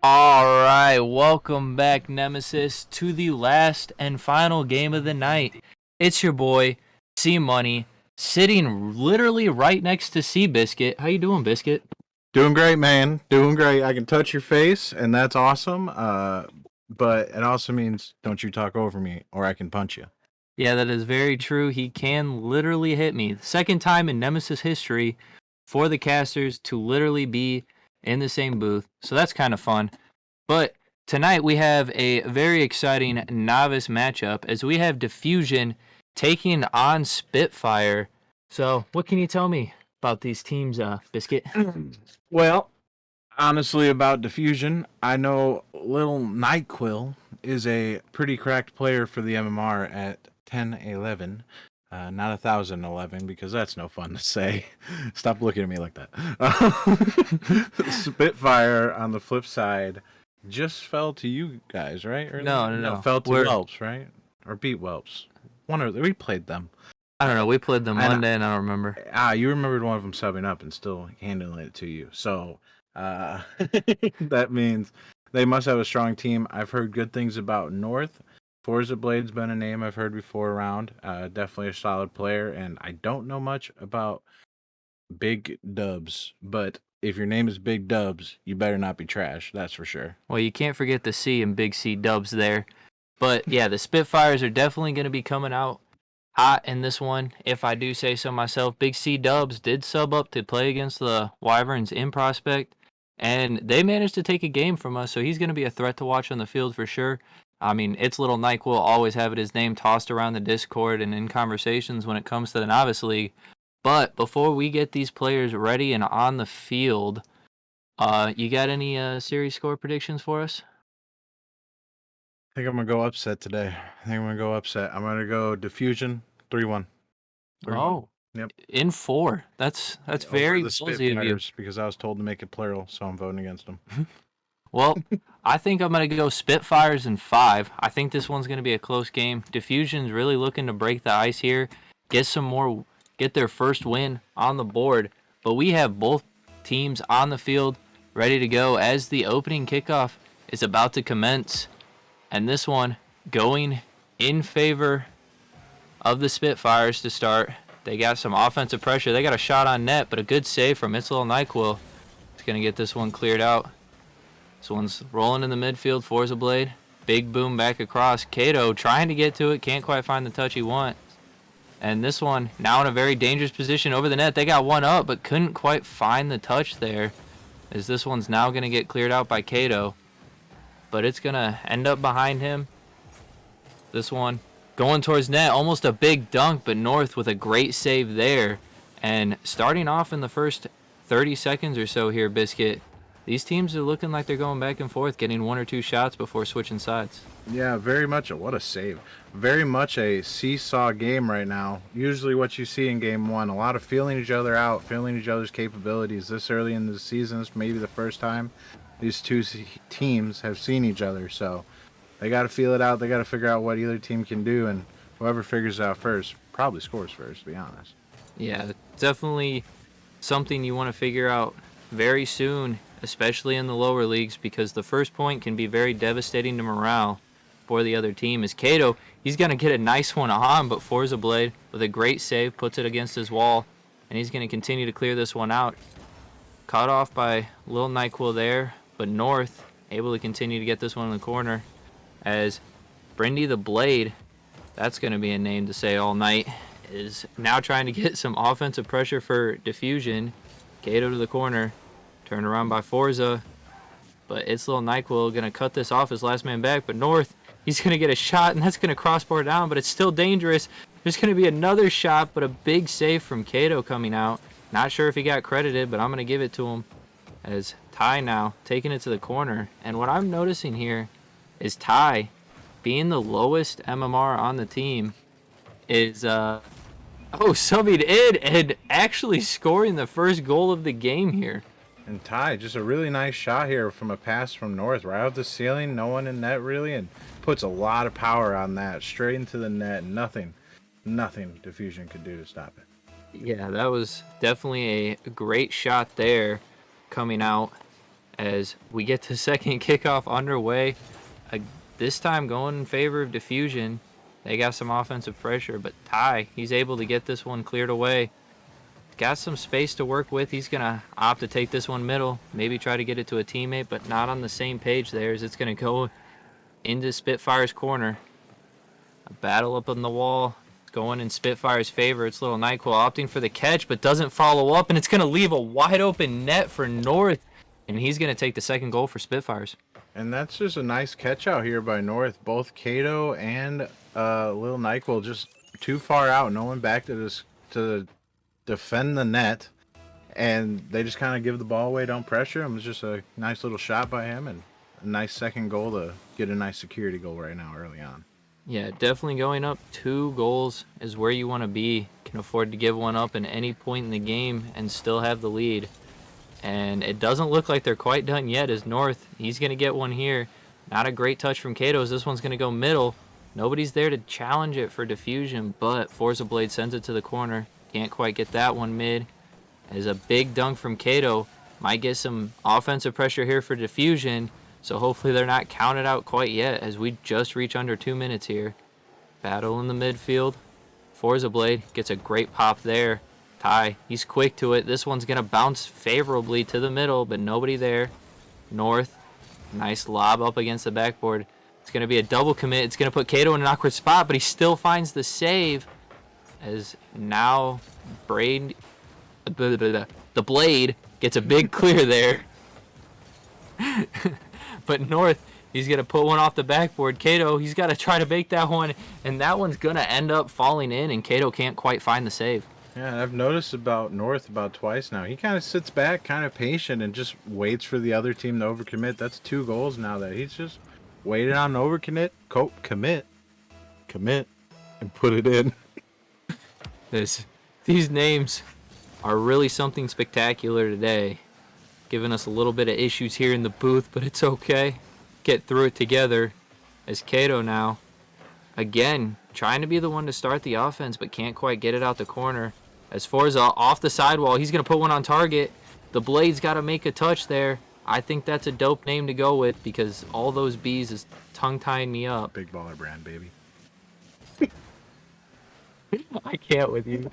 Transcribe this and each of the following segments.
All right, welcome back, Nemesis, to the last and final game of the night. It's your boy, C Money, sitting literally right next to C Biscuit. How you doing, Biscuit? Doing great, man. Doing great. I can touch your face, and that's awesome. But it also means don't you talk over me, or I can punch you. Yeah, that is very true. He can literally hit me. The second time in Nemesis history for the casters to literally be in the same booth. So that's kind of fun. But tonight we have a very exciting novice matchup as we have Diffusion taking on Spitfire. So, what can you tell me about these teams, Biscuit? Well, honestly, about Diffusion, I know little Nightquill is a pretty cracked player for the MMR at 1011. Not 1011 because that's no fun to say. Stop looking at me like that. Spitfire on the flip side just fell to you guys, right? No, Earlier? no, No, no. fell to We're Whelps, right? Or beat Whelps. One or we played them. I don't Uh, know. We played them and Monday, and I don't remember. you remembered one of them subbing up and still handling it to you. So uh, that means they must have a strong team. I've heard good things about North. Forza Blade's been a name I've heard before around. Definitely a solid player, and I don't know much about Big Dubs, but if your name is Big Dubs, you better not be trash. That's for sure. Well, you can't forget the C and Big C dubs there. But yeah, the Spitfires are definitely going to be coming out hot in this one, if I do say so myself. Big C Dubs did sub up to play against the Wyverns in Prospect, and they managed to take a game from us, so he's going to be a threat to watch on the field for sure. I mean, it's little Nike will always have his name tossed around the Discord and in conversations when it comes to the Novice League. But before we get these players ready and on the field, you got any series score predictions for us? I think I'm gonna go upset today. I think I'm gonna go upset. I'm gonna go Diffusion 3-1. 3-1. Oh, Yep. in four. That's Over very the ballsy of you. Spitfires because I was told to make it plural, so I'm voting against them. Well, I think I'm going to go Spitfires in five. I think this one's going to be a close game. Diffusion's really looking to break the ice here, get their first win on the board. But we have both teams on the field ready to go as the opening kickoff is about to commence. And this one going in favor of the Spitfires to start. They got some offensive pressure. They got a shot on net, but a good save from It's Little Nyquil. It's going to get this one cleared out. This one's rolling in the midfield. Forza Blade. Big boom back across. Kato trying to get to it. Can't quite find the touch he wants. And this one now in a very dangerous position over the net. They got one up, but couldn't quite find the touch there. As this one's now going to get cleared out by Kato. But it's going to end up behind him. This one going towards net. Almost a big dunk, but North with a great save there. And starting off in the first 30 seconds or so here, Biscuit, these teams are looking like they're going back and forth, getting one or two shots before switching sides. Yeah, very much what a save. Very much a seesaw game right now. Usually, what you see in game one, a lot of feeling each other out, feeling each other's capabilities. This early in the season is maybe the first time these two teams have seen each other. So they got to feel it out. They got to figure out what either team can do, and whoever figures it out first probably scores first. To be honest. Yeah, definitely something you want to figure out very soon, especially in the lower leagues, because the first point can be very devastating to morale for the other team. As Kato, he's going to get a nice one on, but Forza Blade with a great save puts it against his wall, and he's going to continue to clear this one out. Caught off by Lil Nyquil there, but North able to continue to get this one in the corner as Brindy the Blade, that's going to be a name to say all night, is now trying to get some offensive pressure for Diffusion. Kato to the corner, turned around by Forza, but it's little Nyquil going to cut this off as last man back, but North, he's going to get a shot, and that's going to crossbar down, but it's still dangerous. There's going to be another shot, but a big save from Kato coming out. Not sure if he got credited, but I'm going to give it to him as Ty now taking it to the corner. And what I'm noticing here is Ty, being the lowest MMR on the team, is subbing in and actually scoring the first goal of the game here. And Ty, just a really nice shot here from a pass from North, right off the ceiling, no one in net really, and puts a lot of power on that, straight into the net. Nothing Diffusion could do to stop it. Yeah, that was definitely a great shot there coming out as we get the second kickoff underway. Uh, this time going in favor of Diffusion. They got some offensive pressure, but Ty, he's able to get this one cleared away. Got some space to work with. He's going to opt to take this one middle, maybe try to get it to a teammate, but not on the same page there as it's going to go into Spitfire's corner. A battle up on the wall. It's going in Spitfire's favor. It's little NyQuil opting for the catch, but doesn't follow up, and it's going to leave a wide open net for North, and he's going to take the second goal for Spitfires. And that's just a nice catch out here by North. Both Kato and Lil NyQuil just too far out. No one back to defend the net. And they just kind of give the ball away, don't pressure him. It's just a nice little shot by him and a nice second goal to get a nice security goal right now early on. Yeah, definitely going up 2 goals is where you want to be. Can afford to give one up at any point in the game and still have the lead. And it doesn't look like they're quite done yet as North. He's going to get one here. Not a great touch from Kato as this one's going to go middle. Nobody's there to challenge it for Diffusion, but Forza Blade sends it to the corner. Can't quite get that one mid. As a big dunk from Kato. Might get some offensive pressure here for Diffusion. So hopefully they're not counted out quite yet as we just reach under 2 minutes here. Battle in the midfield. Forza Blade gets a great pop there. Ty, he's quick to it. This one's going to bounce favorably to the middle, but nobody there. North, nice lob up against the backboard. It's going to be a double commit. It's going to put Kato in an awkward spot, but he still finds the save. As now the Blade gets a big clear there. But North, he's going to put one off the backboard. Kato, he's got to try to make that one, and that one's going to end up falling in, and Kato can't quite find the save. Yeah, I've noticed about North about twice now. He kind of sits back, kind of patient, and just waits for the other team to overcommit. That's 2 goals now that he's just waited on overcommit, commit, and put it in. These names are really something spectacular today. Giving us a little bit of issues here in the booth, but it's okay. Get through it together. As Kato now, again, trying to be the one to start the offense, but can't quite get it out the corner. As Forza off the sidewall, he's going to put one on target. The Blade's got to make a touch there. I think that's a dope name to go with because all those B's is tongue-tying me up. Big baller brand, baby. I can't with you.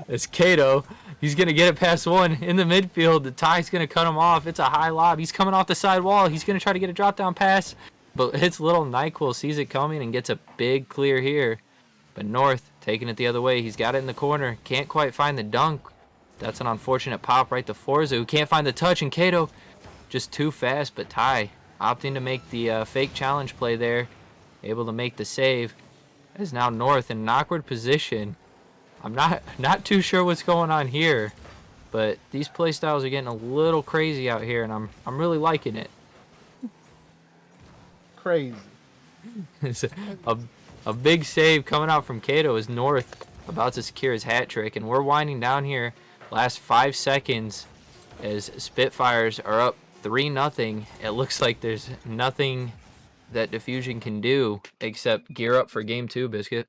It's Kato. He's going to get it past one in the midfield. The Ty's going to cut him off. It's a high lob. He's coming off the side wall. He's going to try to get a drop-down pass. But hits little NyQuil, sees it coming, and gets a big clear here. But North taking it the other way. He's got it in the corner. Can't quite find the dunk. That's an unfortunate pop right to Forza, who can't find the touch. And Kato just too fast. But Ty opting to make the fake challenge play there. Able to make the save. Is now North in an awkward position. I'm not too sure what's going on here, but these play styles are getting a little crazy out here, and I'm really liking it. Crazy. It's a big save coming out from Kato as North about to secure his hat trick, and we're winding down here. Last 5 seconds as Spitfires are up 3-0. It looks like there's nothing that Diffusion can do except gear up for game 2, Biscuit.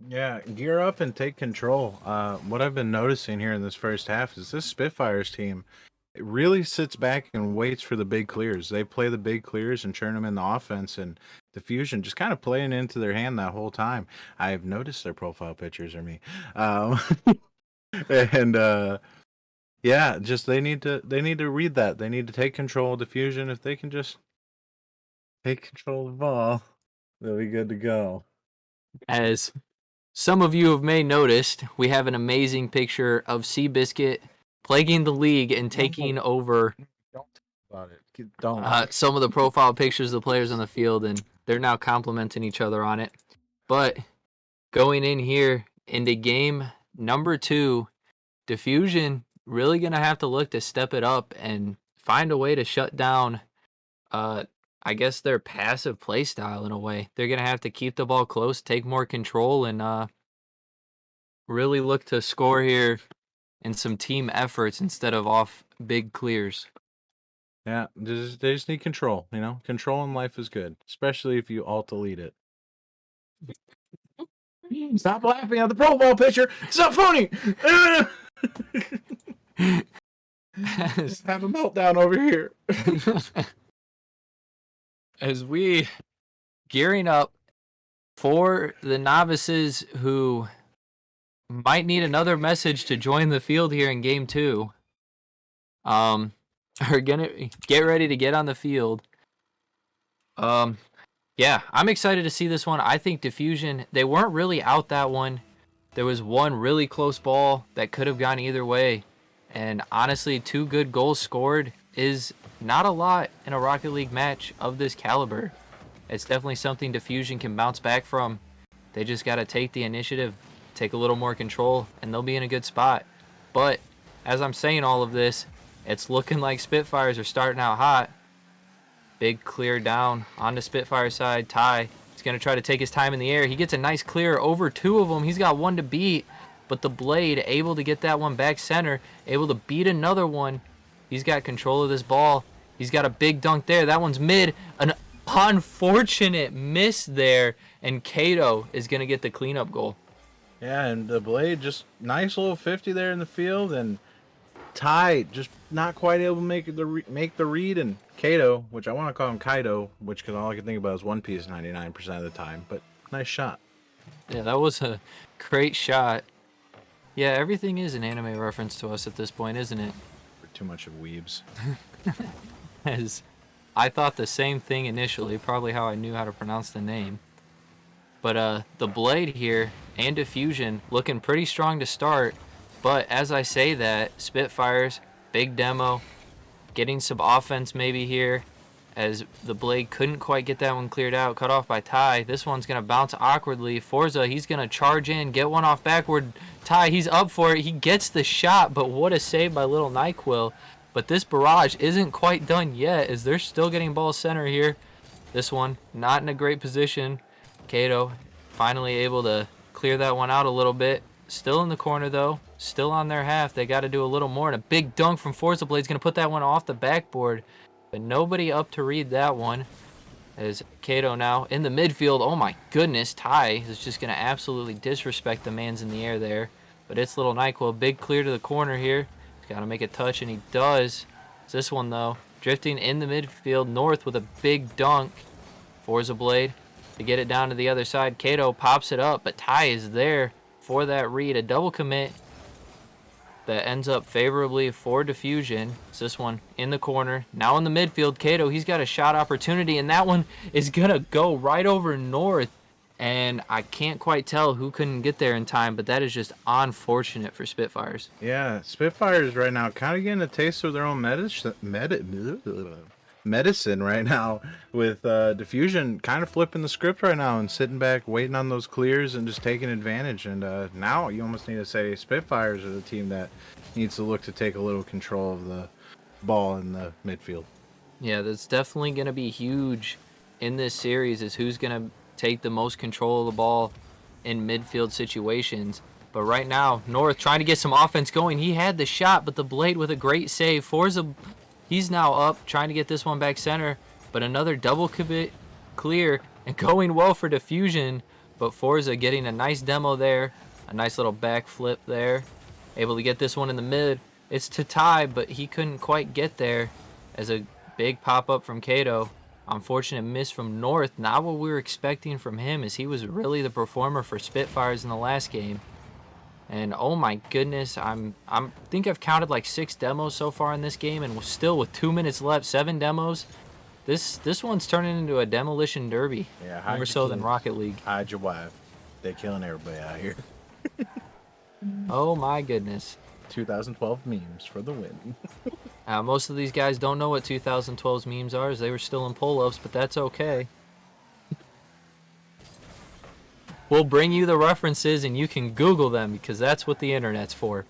Yeah, gear up and take control. What I've been noticing here in this first half is this Spitfires team it really sits back and waits for the big clears. They play the big clears and turn them in the offense, and Diffusion just kind of playing into their hand that whole time. I've noticed their profile pictures are me. And yeah, just they need to read that. They need to take control of Diffusion. If they can just take control of the ball, they'll be good to go. As some of you have may noticed, we have an amazing picture of Seabiscuit plaguing the league and taking over Don't talk about it. Don't. some of the profile pictures of the players on the field, and they're now complimenting each other on it. But going in here into game number 2, Diffusion really going to have to look to step it up and find a way to shut down I guess their passive play style in a way. They're going to have to keep the ball close, take more control, and really look to score here in some team efforts instead of off big clears. Yeah, they just need control. You know, control in life is good, especially if you alt-delete it. Stop laughing at the profile picture. It's not funny. Just have a meltdown over here. As we gearing up for the novices who might need another message to join the field here in game 2, are gonna get ready to get on the field. Yeah, I'm excited to see this one. I think Diffusion, they weren't really out that one. There was one really close ball that could have gone either way. And honestly, 2 good goals scored is not a lot in a Rocket League match of this caliber. It's definitely something Diffusion can bounce back from. They just got to take the initiative, take a little more control, and they'll be in a good spot. But as I'm saying all of this, it's looking like Spitfires are starting out hot. Big clear down on the Spitfire side. Ty is going to try to take his time in the air. He gets a nice clear over 2 of them. He's got 1 to beat, but the Blade able to get that one back center, able to beat another one. He's got control of this ball. He's got a big dunk there. That one's mid. An unfortunate miss there, and Kato is going to get the cleanup goal. Yeah, and the Blade just nice little 50 there in the field, and Ty just not quite able to make the read, and Kato, which I want to call him Kaido, which cause all I can think about is One Piece 99% of the time, but nice shot. Yeah, that was a great shot. Yeah, everything is an anime reference to us at this point, isn't it? We're too much of weebs. As I thought the same thing initially, probably how I knew how to pronounce the name. But the Blade here and Diffusion looking pretty strong to start. But as I say that, Spitfires, big demo, getting some offense maybe here, as the Blade couldn't quite get that one cleared out, cut off by Ty. This one's going to bounce awkwardly. Forza, he's going to charge in, get one off backward. Ty, he's up for it. He gets the shot, but what a save by Little NyQuil. But this barrage isn't quite done yet, as they're still getting ball center here. This one, not in a great position. Kato finally able to clear that one out a little bit. Still in the corner, though. Still on their half. They got to do a little more. And a big dunk from Forza Blade's going to put that one off the backboard. But nobody up to read that one. As Kato now in the midfield. Oh, my goodness. Ty is just going to absolutely disrespect the man's in the air there. But it's Little NyQuil. Big clear to the corner here. He's got to make a touch, and he does. It's this one, though. Drifting in the midfield. North with a big dunk. Forza Blade to get it down to the other side. Kato pops it up, but Ty is there for that read. A double commit that ends up favorably for Diffusion. It's this one in the corner. Now in the midfield, Kato, he's got a shot opportunity, and that one is going to go right over North. And I can't quite tell who couldn't get there in time, but that is just unfortunate for Spitfires. Yeah, Spitfires right now kind of getting a taste of their own medicine right now, with Diffusion kind of flipping the script right now and sitting back waiting on those clears and just taking advantage. And now you almost need to say Spitfires are the team that needs to look to take a little control of the ball in the midfield. Yeah, that's definitely going to be huge in this series, is who's going to take the most control of the ball in midfield situations. But right now, North trying to get some offense going. He had the shot, but the Blade with a great save. Forza, he's now up, trying to get this one back center. But another double commit clear and going well for Diffusion. But Forza getting a nice demo there. A nice little back flip there. Able to get this one in the mid. It's to Ty, but he couldn't quite get there, as a big pop-up from Kato. Unfortunate miss from North. Not what we were expecting from him, as he was really the performer for Spitfires in the last game. And oh my goodness, I think I've counted like 6 demos so far in this game, and still with 2 minutes left, 7 demos. This one's turning into a demolition derby. Yeah, more so than Rocket League. Hide your wife. They're killing everybody out here. Oh my goodness. 2012 memes for the win. Most of these guys don't know what 2012's memes are, as they were still in pull-ups, but that's okay. We'll bring you the references and you can Google them, because that's what the internet's for.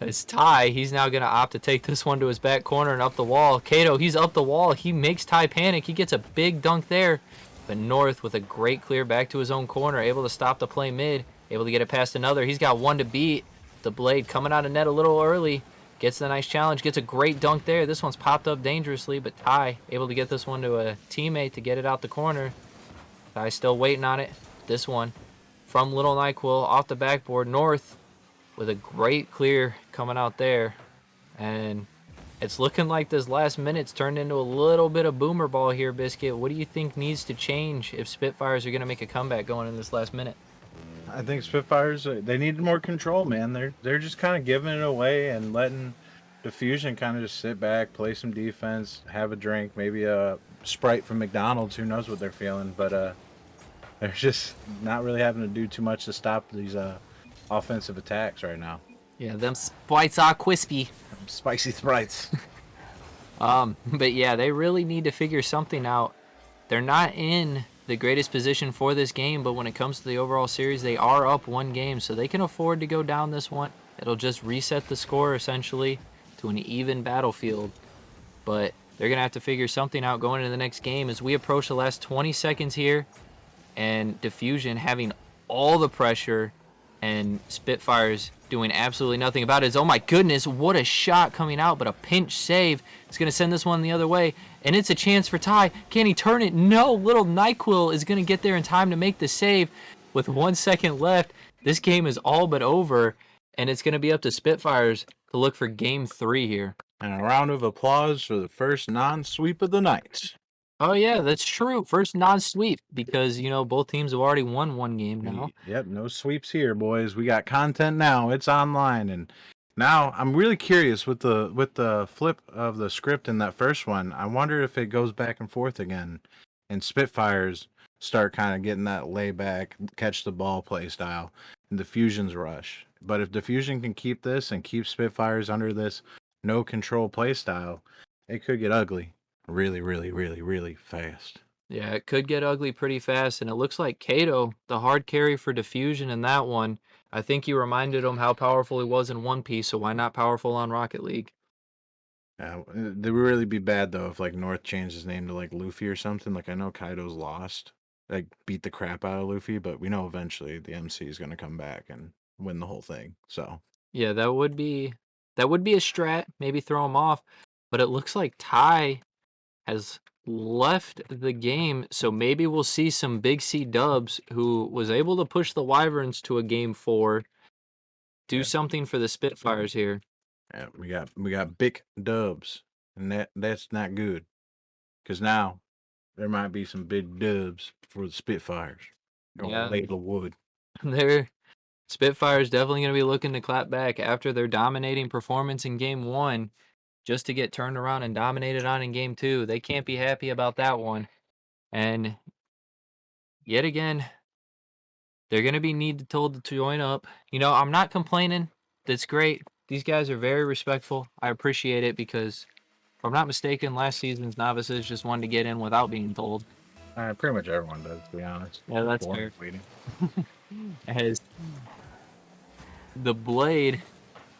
It's Ty. He's now going to opt to take this one to his back corner and up the wall. Kato, he's up the wall. He makes Ty panic. He gets a big dunk there. But North with a great clear back to his own corner, able to stop the play mid, able to get it past another. He's got 1 to beat. The Blade coming out of net a little early. Gets the nice challenge, gets a great dunk there. This one's popped up dangerously, but Ty able to get this one to a teammate to get it out the corner. Ty still waiting on it. This one from Little NyQuil off the backboard. North with a great clear coming out there. And It's looking like this last minute's turned into a little bit of boomer ball here, Biscuit. What do you think needs to change if Spitfires are going to make a comeback going in this last minute? I think Spitfires, they need more control, man. They're just kind of giving it away and letting Diffusion kind of just sit back, play some defense, have a drink, maybe a Sprite from McDonald's. Who knows what they're feeling? But they're just not really having to do too much to stop these offensive attacks right now. Yeah, them Sprites are crispy. Spicy Sprites. But yeah, they really need to figure something out. They're not in the greatest position for this game, but when it comes to the overall series, they are up one game, so they can afford to go down this one. It'll just reset the score essentially to an even battlefield. But they're going to have to figure something out going into the next game as we approach the last 20 seconds here, and Diffusion having all the pressure and Spitfires doing absolutely nothing about it. Oh my goodness, what a shot coming out, but a pinch save. It's going to send this one the other way, and it's a chance for Ty. Can he turn it? No, little NyQuil is going to get there in time to make the save. With 1 second left, this game is all but over, and it's going to be up to Spitfires to look for game 3 here. And a round of applause for the first non-sweep of the night. Oh yeah, that's true. First non-sweep because, both teams have already won one game now. Yep, no sweeps here, boys. We got content now. It's online, and now I'm really curious with the flip of the script in that first one. I wonder if it goes back and forth again, and Spitfires start kind of getting that layback, catch the ball play style, and Diffusion's rush. But if Diffusion can keep this and keep Spitfires under this no control play style, it could get ugly really, really, really, really fast. Yeah, it could get ugly pretty fast, and it looks like Kato, the hard carry for Diffusion in that one, I think you reminded him how powerful he was in One Piece, so why not powerful on Rocket League? Yeah, it would really be bad though if like North changed his name to like Luffy or something. Like I know Kaido's lost, like beat the crap out of Luffy, but we know eventually the MC is gonna come back and win the whole thing. So Yeah, that would be a strat, maybe throw him off, but it looks like Ty has left the game, so maybe we'll see some Big C Dubs who was able to push the Wyverns to a game 4, do yeah, something for the Spitfires here. yeah, we got big dubs, and that's not good because now there might be some big dubs for the Spitfires. Or Yeah, Layla Wood. they're Spitfire's definitely going to be looking to clap back after their dominating performance in game 1 just to get turned around and dominated on in game 2. They can't be happy about that one. And yet again, they're going to be told to join up. I'm not complaining. That's great. These guys are very respectful. I appreciate it because, if I'm not mistaken, last season's novices just wanted to get in without being told. Pretty much everyone does, to be honest. Yeah, that's Boring fair. waiting. As the Blade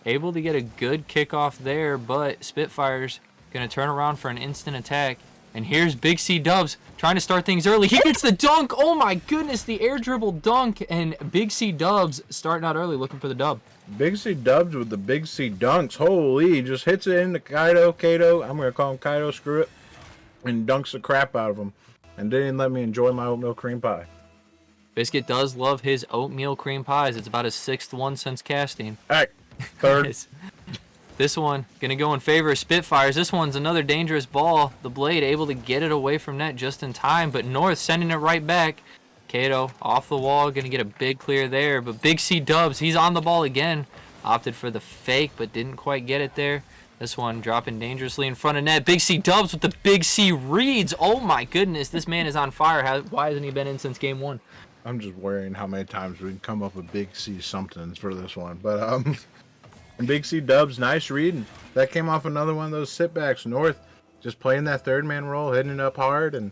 able to get a good kickoff there, but Spitfire's going to turn around for an instant attack. And here's Big C Dubs trying to start things early. He gets the dunk. Oh my goodness, the air dribble dunk. And Big C Dubs starting out early looking for the dub. Big C Dubs with the Big C dunks. Holy, just hits it into Kato. I'm going to call him Kaito, screw it. And dunks the crap out of him. And didn't let me enjoy my oatmeal cream pie. Biscuit does love his oatmeal cream pies. It's about his 6th one since casting. All right, third. This one going to go in favor of Spitfires. This one's another dangerous ball. The Blade able to get it away from net just in time, but North sending it right back. Kato off the wall, going to get a big clear there, but Big C Dubs, he's on the ball again. Opted for the fake, but didn't quite get it there. This one dropping dangerously in front of net. Big C Dubs with the Big C reads. Oh my goodness, this man is on fire. Why hasn't he been in since game 1? I'm just worrying how many times we can come up with Big C somethings for this one. But and Big C Dubs, nice reading. That came off another one of those sitbacks. North just playing that third man role, hitting it up hard, and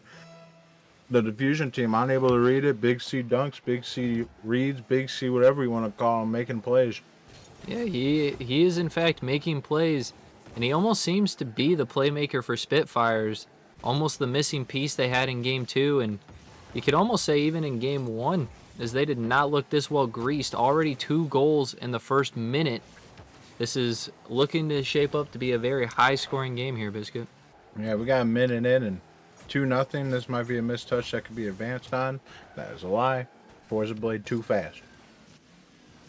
the Diffusion team unable to read it. Big C dunks, Big C reads, Big C whatever you want to call him, making plays. Yeah, he is in fact making plays, and he almost seems to be the playmaker for Spitfires. Almost the missing piece they had in game 2, and you could almost say even in game 1, as they did not look this well greased. Already 2 goals in the first minute. This is looking to shape up to be a very high-scoring game here, Biscuit. Yeah, we got a minute in and 2-0. This might be a mistouch that could be advanced on. That is a lie. Forza Blade too fast.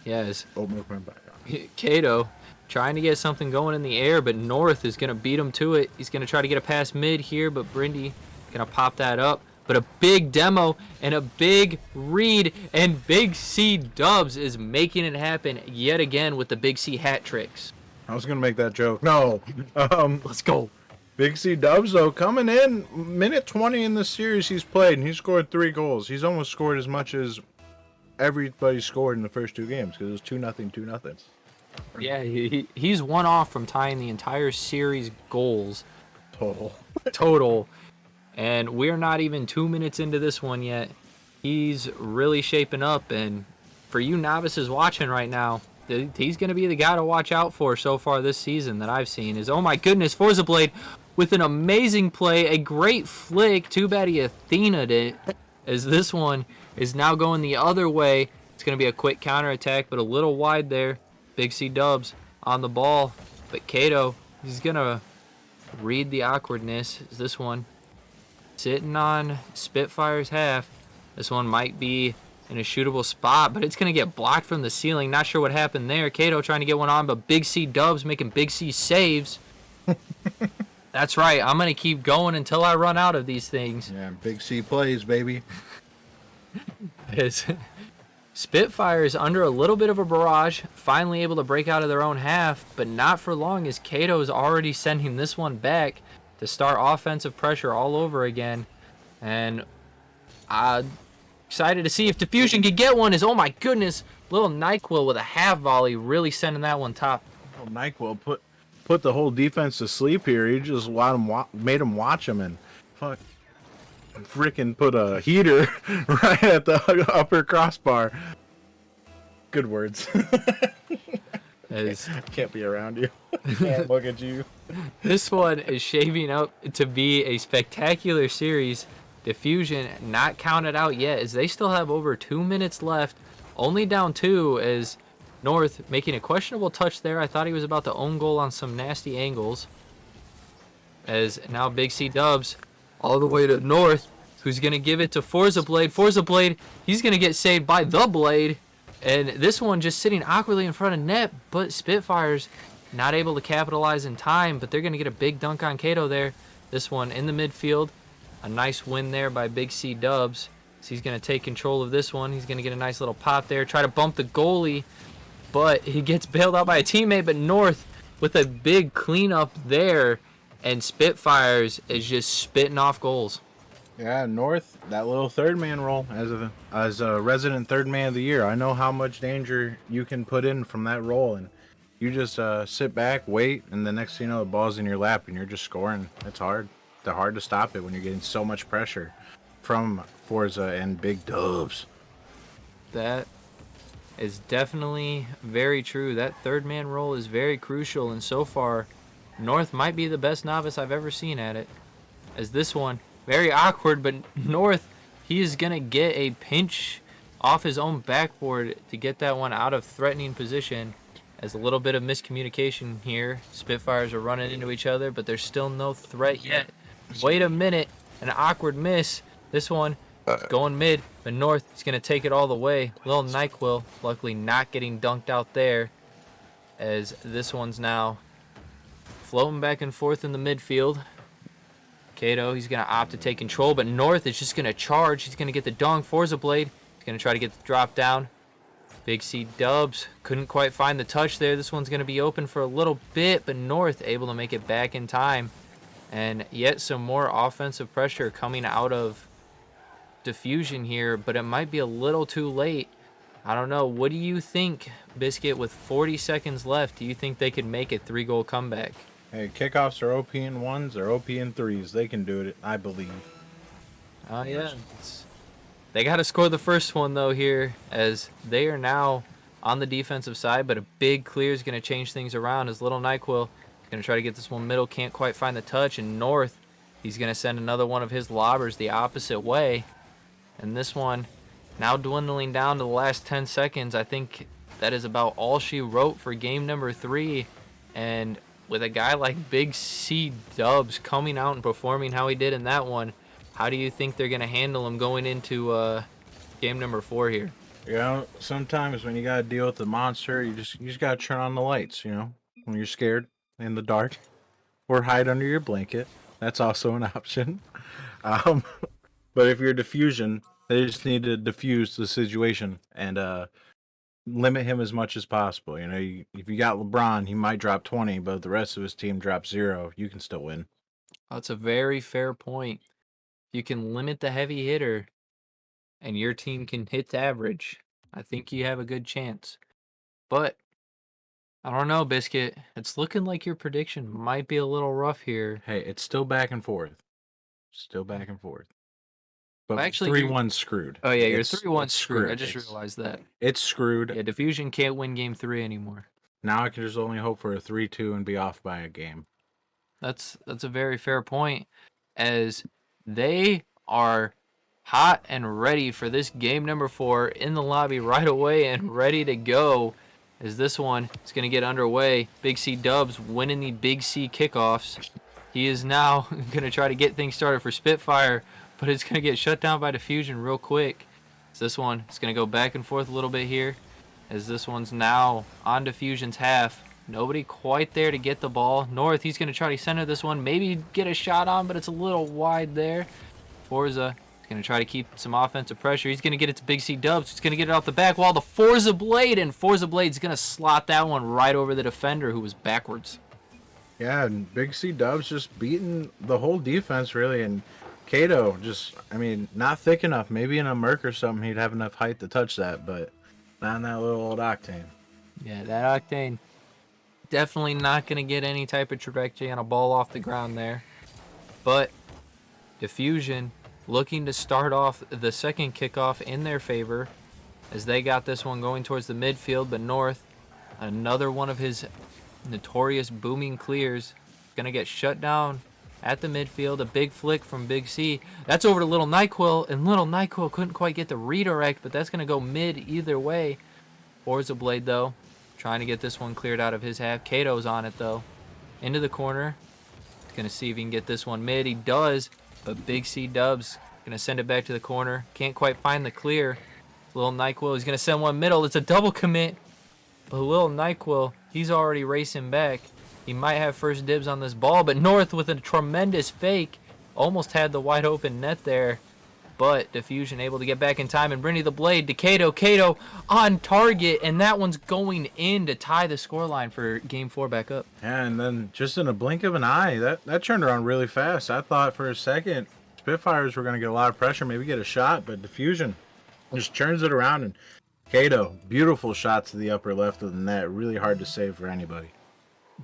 Yes. Oatmeal cream pie. Kato trying to get something going in the air, but North is going to beat him to it. He's going to try to get a pass mid here, but Brindy going to pop that up. But a big demo and a big read, and Big C Dubs is making it happen yet again with the Big C hat tricks. I was gonna make that joke. No. Let's go. Big C Dubs though coming in minute 20 in the series he's played, and he scored 3 goals. He's almost scored as much as everybody scored in the first 2 games because it was 2-0, 2-0. Yeah, he's one off from tying the entire series goals total. And we're not even 2 minutes into this one yet. He's really shaping up. And for you novices watching right now, he's going to be the guy to watch out for so far this season that I've seen. Is, oh my goodness, Forza Blade with an amazing play, a great flick. Too bad he Athena'd it, as this one is now going the other way. It's going to be a quick counterattack, but a little wide there. Big C Dubs on the ball. But Kato, he's going to read the awkwardness. Is this one sitting on Spitfire's half. This one might be in a shootable spot, but it's going to get blocked from the ceiling. Not sure what happened there. Kato trying to get one on, but Big C Dubs making Big C saves. That's right. I'm going to keep going until I run out of these things. Yeah, Big C plays, baby. Spitfires under a little bit of a barrage, finally able to break out of their own half, but not for long as Kato is already sending this one back to start offensive pressure all over again. And I'm excited to see if Diffusion can get one. Oh my goodness, little NyQuil with a half volley really sending that one top. Well, NyQuil put the whole defense to sleep here. He just made him watch him and freaking put a heater right at the upper crossbar. Good words. Can't be around you. Can't look at you. This one is shaping up to be a spectacular series. Diffusion not counted out yet as they still have over 2 minutes left. Only down 2 as North making a questionable touch there. I thought he was about to own goal on some nasty angles. As now Big C Dubs all the way to North, who's going to give it to Forza Blade. Forza Blade, he's going to get saved by the Blade. And this one just sitting awkwardly in front of net, but Spitfires not able to capitalize in time, but they're going to get a big dunk on Kato there. This one in the midfield. A nice win there by Big C Dubs. So he's going to take control of this one. He's going to get a nice little pop there. Try to bump the goalie, but he gets bailed out by a teammate. But North with a big cleanup there, and Spitfires is just spitting off goals. Yeah, North, that little third man role as a resident third man of the year. I know how much danger you can put in from that role, and you just sit back, wait, and the next thing you know, the ball's in your lap, and you're just scoring. It's hard. They're hard to stop it when you're getting so much pressure from Forza and Big Dubs. That is definitely very true. That third man role is very crucial, and so far, North might be the best novice I've ever seen at it. As this one, very awkward, but North, he is going to get a pinch off his own backboard to get that one out of threatening position. As a little bit of miscommunication here. Spitfires are running into each other, but there's still no threat yet. Wait a minute, an awkward miss. This one is going mid, but North is going to take it all the way. Little NyQuil, luckily not getting dunked out there, as this one's now floating back and forth in the midfield. Kato, he's going to opt to take control, but North is just going to charge. He's going to get the dunk. Forza Blade, he's going to try to get the drop down. Big C Dubs couldn't quite find the touch there. This one's going to be open for a little bit, but North able to make it back in time. And yet some more offensive pressure coming out of Diffusion here, but it might be a little too late. I don't know. What do you think, Biscuit, with 40 seconds left? Do you think they could make a 3-goal comeback? Hey, kickoffs are OP in 1s, they're OP in 3s. They can do it, I believe. Oh, yeah. They got to score the first one, though, here, as they are now on the defensive side, but a big clear is going to change things around as little NyQuil is going to try to get this one middle, can't quite find the touch, and North, he's going to send another one of his lobbers the opposite way. And this one now dwindling down to the last 10 seconds. I think that is about all she wrote for game number 3. And with a guy like Big C Dubs coming out and performing how he did in that one, how do you think they're going to handle him going into game number 4 here? You know, sometimes when you got to deal with the monster, you just got to turn on the lights, you know? when you're scared in the dark, or hide under your blanket. That's also an option. Um, but if you're Diffusion, they just need to diffuse the situation and limit him as much as possible. If you got LeBron, he might drop 20, but if the rest of his team drops 0, you can still win. That's a very fair point. You can limit the heavy hitter, and your team can hit the average. I think you have a good chance. But I don't know, Biscuit. It's looking like your prediction might be a little rough here. Hey, it's still back and forth. Still back and forth. Well, But actually, 3-1 screwed. oh yeah, you're It's 3-1 it's screwed. I screwed. just realized that. It's screwed. Yeah, Diffusion can't win game 3 anymore. Now I can just only hope for a 3-2 and be off by a game. That's a very fair point, as they are hot and ready for this game number 4 in the lobby right away and ready to go. As this one is going to get underway. Big C Dubs winning the Big C kickoffs. He is now going to try to get things started for Spitfire, but it's going to get shut down by Diffusion real quick. So this one is going to go back and forth a little bit here, as this one's now on Diffusion's half. Nobody quite there to get the ball. North, he's going to try to center this one. Maybe get a shot on, but it's a little wide there. Forza is going to try to keep some offensive pressure. He's going to get it to Big C Dubs. He's going to get it off the back wall to Forza Blade, and Forza Blade's going to slot that one right over the defender who was backwards. Yeah, and Big C Dubs just beating the whole defense, really. And Kato just, not thick enough. Maybe in a Merc or something, he'd have enough height to touch that, but not in that little old Octane. Yeah, that Octane definitely not going to get any type of trajectory on a ball off the ground there. But Diffusion looking to start off the second kickoff in their favor, as they got this one going towards the midfield. But North, another one of his notorious booming clears, going to get shut down at the midfield. A big flick from Big C. That's over to Little NyQuil, and Little NyQuil couldn't quite get the redirect, but that's going to go mid either way. Forza Blade, though, trying to get this one cleared out of his half. Kato's on it, though. Into the corner. He's going to see if he can get this one mid. He does, but Big C Dubs going to send it back to the corner. Can't quite find the clear. Little NyQuil, he's going to send one middle. It's a double commit. But Little NyQuil, he's already racing back. He might have first dibs on this ball, but North with a tremendous fake almost had the wide open net there. But Diffusion able to get back in time, and Brinny the Blade to Kato on target, and that one's going in to tie the scoreline for game 4 back up. Yeah, and then just in a blink of an eye, that turned around really fast. I thought for a second Spitfires were going to get a lot of pressure, maybe get a shot, but Diffusion just turns it around, and Kato, beautiful shot to the upper left of the net, really hard to save for anybody.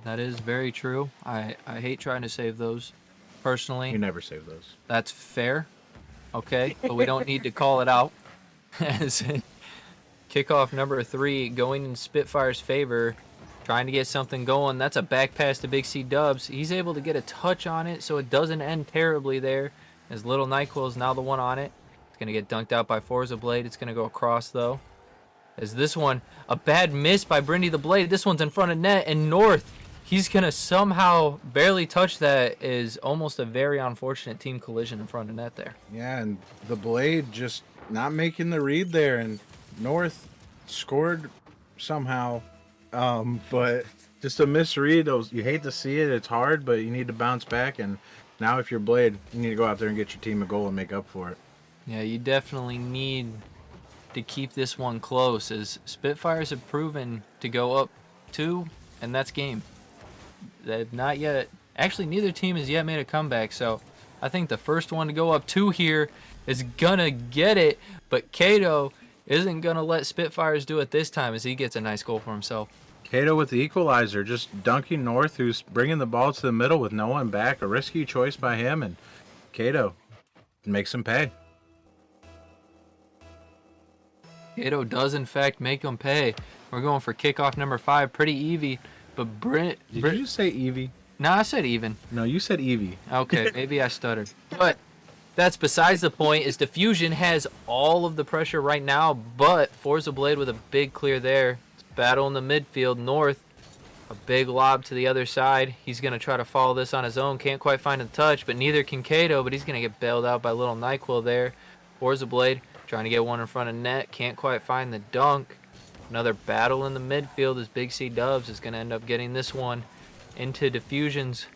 That is very true. I hate trying to save those, personally. You never save those. That's fair. Okay, but we don't need to call it out. As in kickoff number 3 going in Spitfire's favor, trying to get something going. That's a back pass to Big C Dubs. He's able to get a touch on it, so it doesn't end terribly there, as Little NyQuil is now the one on it. It's going to get dunked out by Forza Blade. It's going to go across, though. As this one, a bad miss by Brindy the Blade. This one's in front of net, and North, he's going to somehow barely touch that. Is almost a very unfortunate team collision in front of net there. Yeah, and the Blade just not making the read there, and North scored somehow, but just a misread. You hate to see it. It's hard, but you need to bounce back, and now if you're Blade, you need to go out there and get your team a goal and make up for it. Yeah, you definitely need to keep this one close, as Spitfires have proven to go up 2, and that's game. They've not yet, actually neither team has yet made a comeback, so I think the first one to go up 2 here is gonna get it, but Kato isn't gonna let Spitfires do it this time, as he gets a nice goal for himself. Kato with the equalizer, just dunking North, who's bringing the ball to the middle with no one back. A risky choice by him, and Kato makes him pay. Kato does in fact make him pay. We're going for kickoff number 5, pretty Evie, but Did you just say Evie? No, I said even. No, you said Evie. Okay, maybe I stuttered. But that's besides the point, is Diffusion has all of the pressure right now, but Forza Blade with a big clear there. It's battle in the midfield. North, a big lob to the other side. He's going to try to follow this on his own. Can't quite find a touch, but neither can Kato, but he's going to get bailed out by Little NyQuil there. Forza Blade trying to get one in front of net. Can't quite find the dunk. Another battle in the midfield as Big C Dubs is going to end up getting this one into Diffusion's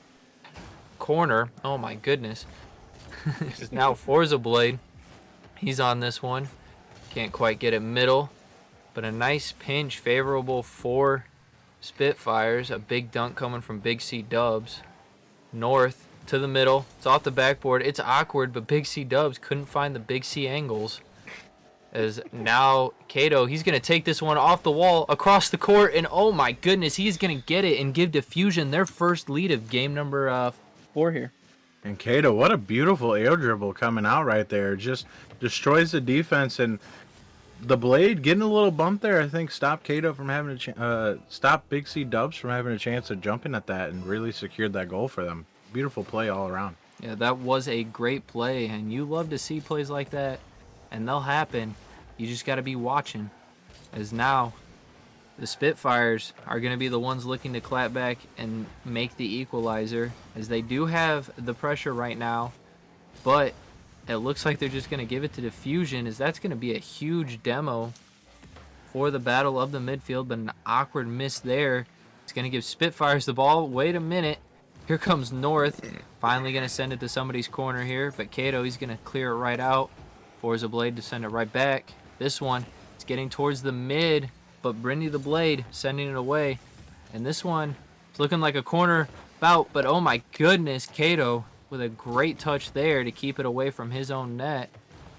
corner. Oh my goodness. This is now Forza Blade. He's on this one. Can't quite get it middle, but a nice pinch favorable for Spitfires. A big dunk coming from Big C Dubs. North to the middle. It's off the backboard. It's awkward, but Big C Dubs couldn't find the Big C angles. As now Kato, he's going to take this one off the wall across the court, and oh my goodness, he's going to get it and give Diffusion their first lead of game number 4 here. And Kato, what a beautiful air dribble coming out right there. Just destroys the defense, and the blade getting a little bump there, I think, stopped Kato from having stop Big C Dubs from having a chance of jumping at that, and really secured that goal for them. Beautiful play all around. Yeah, that was a great play, and you love to see plays like that, and they'll happen. You just got to be watching. As now, the Spitfires are going to be the ones looking to clap back and make the equalizer, as they do have the pressure right now, but it looks like they're just going to give it to Diffusion, as that's going to be a huge demo for the battle of the midfield, but an awkward miss there. It's going to give Spitfires the ball. Wait a minute. Here comes North. Finally going to send it to somebody's corner here, but Kato, he's going to clear it right out. Forza Blade to send it right back. This one, it's getting towards the mid, but Brindy the Blade sending it away. And this one, it's looking like a corner bout, but oh my goodness, Kato with a great touch there to keep it away from his own net.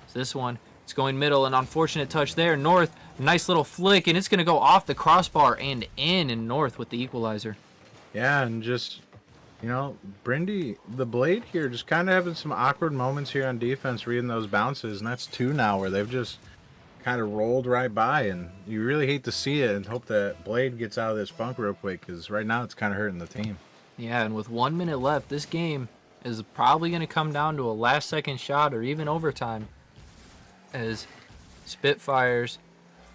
So this one, it's going middle, an unfortunate touch there. North, nice little flick, and it's going to go off the crossbar and in, and North with the equalizer. Yeah, and just, you know, Brindy, the Blade here, just kind of having some awkward moments here on defense, reading those bounces, and that's 2 now where they've just kind of rolled right by, and you really hate to see it and hope that Blade gets out of this funk real quick, because right now it's kind of hurting the team. Yeah, and with 1 minute left, this game is probably going to come down to a last-second shot or even overtime, as Spitfires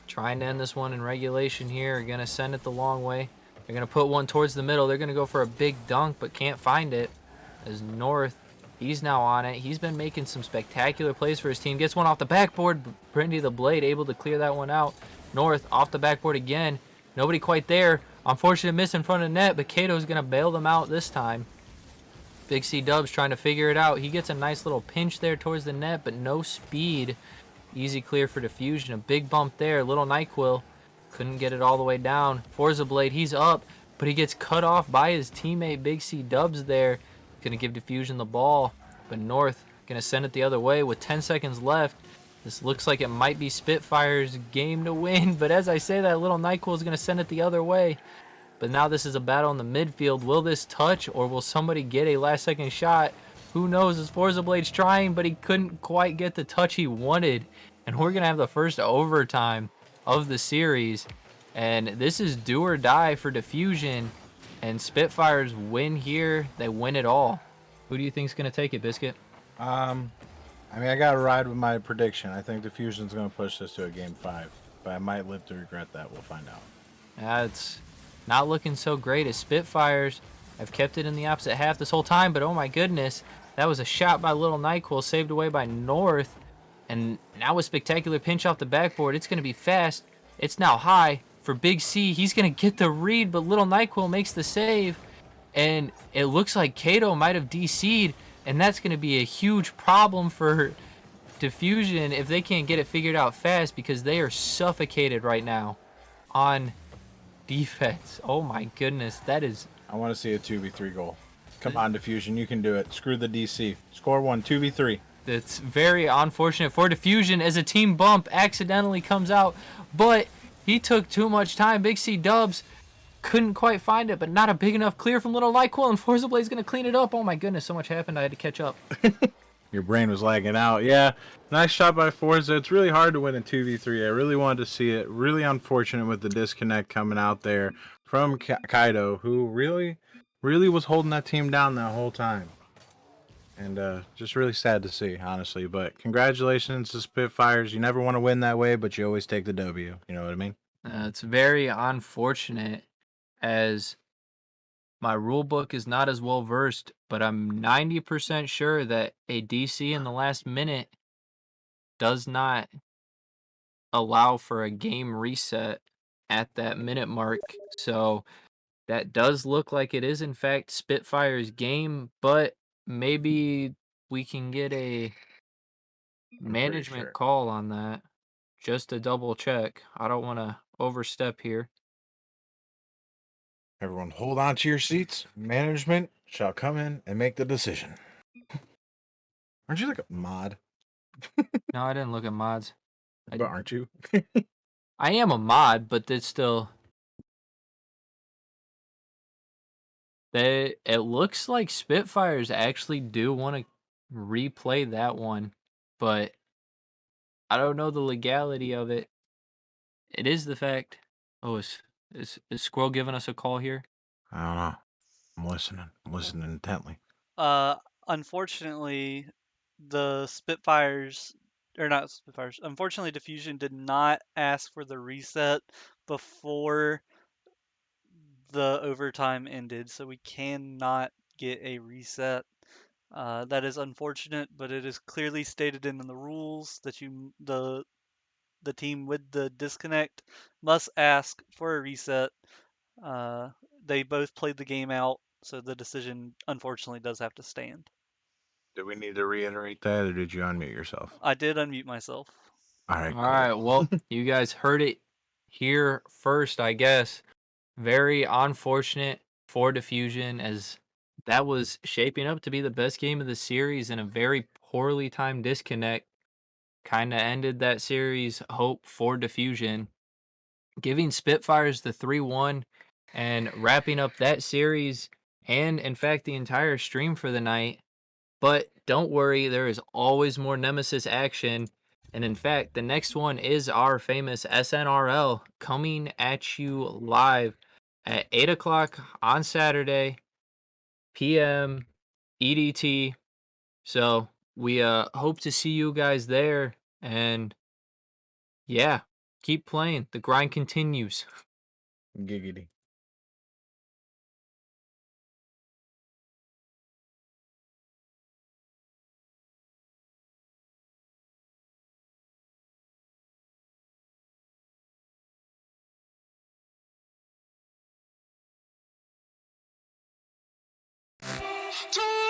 trying to end this one in regulation here are going to send it the long way. They're going to put one towards the middle. They're going to go for a big dunk, but can't find it. As North, he's now on it. He's been making some spectacular plays for his team. Gets one off the backboard. Brindy the Blade able to clear that one out. North off the backboard again. Nobody quite there. Unfortunate miss in front of net, but Kato's going to bail them out this time. Big C Dubs trying to figure it out. He gets a nice little pinch there towards the net, but no speed. Easy clear for Diffusion. A big bump there. Little NyQuil. Couldn't get it all the way down. Forza Blade, he's up, but he gets cut off by his teammate Big C Dubs there. Gonna give Diffusion the ball, but North gonna send it the other way with 10 seconds left. This looks like it might be Spitfire's game to win, but as I say that, little NyQuil is gonna send it the other way. But now this is a battle in the midfield. Will this touch, or will somebody get a last-second shot? Who knows, as Forza Blade's trying, but he couldn't quite get the touch he wanted. And we're gonna have the first overtime of the series, and this is do or die for Diffusion, and Spitfires win here. They win it all. Who do you think's gonna take it, Biscuit? I mean, I gotta ride with my prediction. I think Diffusion's gonna push this to a game 5, but I might live to regret that. We'll find out. It's not looking so great, as Spitfires have kept it in the opposite half this whole time, but oh my goodness, that was a shot by little NyQuil, saved away by North. And now a spectacular pinch off the backboard. It's going to be fast. It's now high for Big C. He's going to get the read, but little NyQuil makes the save. And it looks like Kato might have DC'd, and that's going to be a huge problem for Diffusion if they can't get it figured out fast, because they are suffocated right now on defense. Oh my goodness, that is... I want to see a 2v3 goal. Come on, Diffusion, you can do it. Screw the DC. Score one, 2v3. That's very unfortunate for Diffusion, as a team bump accidentally comes out, but he took too much time. Big C Dubs couldn't quite find it, but not a big enough clear from little NyQuil, and Forza Blade's going to clean it up. Oh my goodness, so much happened, I had to catch up. Your brain was lagging out. Yeah, nice shot by Forza. It's really hard to win in 2v3. I really wanted to see it. Really unfortunate with the disconnect coming out there from Kaido, who really was holding that team down that whole time. And just really sad to see, honestly. But congratulations to Spitfires. You never want to win that way, but you always take the W. You know what I mean? It's very unfortunate, as my rule book is not as well versed, but I'm 90% sure that a DC in the last minute does not allow for a game reset. at that minute mark. So that does look like it is in fact Spitfire's game, but maybe we can get a I'm pretty management sure. call on that just to double check. I don't want to overstep here. Everyone, hold on to your seats. Management shall come in and make the decision. Aren't you like a mod? No, I didn't look at mods. But aren't you? I am a mod, but it's still it looks like Spitfires actually do want to replay that one, but I don't know the legality of it. It is the fact. Oh, is Squirrel giving us a call here? I don't know. I'm listening. I'm listening intently. Unfortunately, the Spitfires, or not Spitfires, unfortunately, Diffusion did not ask for the reset before the overtime ended, so we cannot get a reset. That is unfortunate, but it is clearly stated in the rules that the team with the disconnect must ask for a reset. Uh, they both played the game out, so the decision unfortunately does have to stand. Do we need to reiterate that, or did you unmute yourself? I did unmute myself. All right, All cool. right, well, you guys heard it here first, I guess. Very unfortunate for Diffusion as that was shaping up to be the best game of the series and a very poorly timed disconnect kind of ended that series hope for Diffusion, giving Spitfires the 3-1 and wrapping up that series and in fact the entire stream for the night. But don't worry, there is always more Nemesis action. And in fact, the next one is our famous SNRL coming at you live at 8 o'clock on Saturday, PM, EDT. So we hope to see you guys there. And yeah, keep playing. The grind continues. Giggity. Two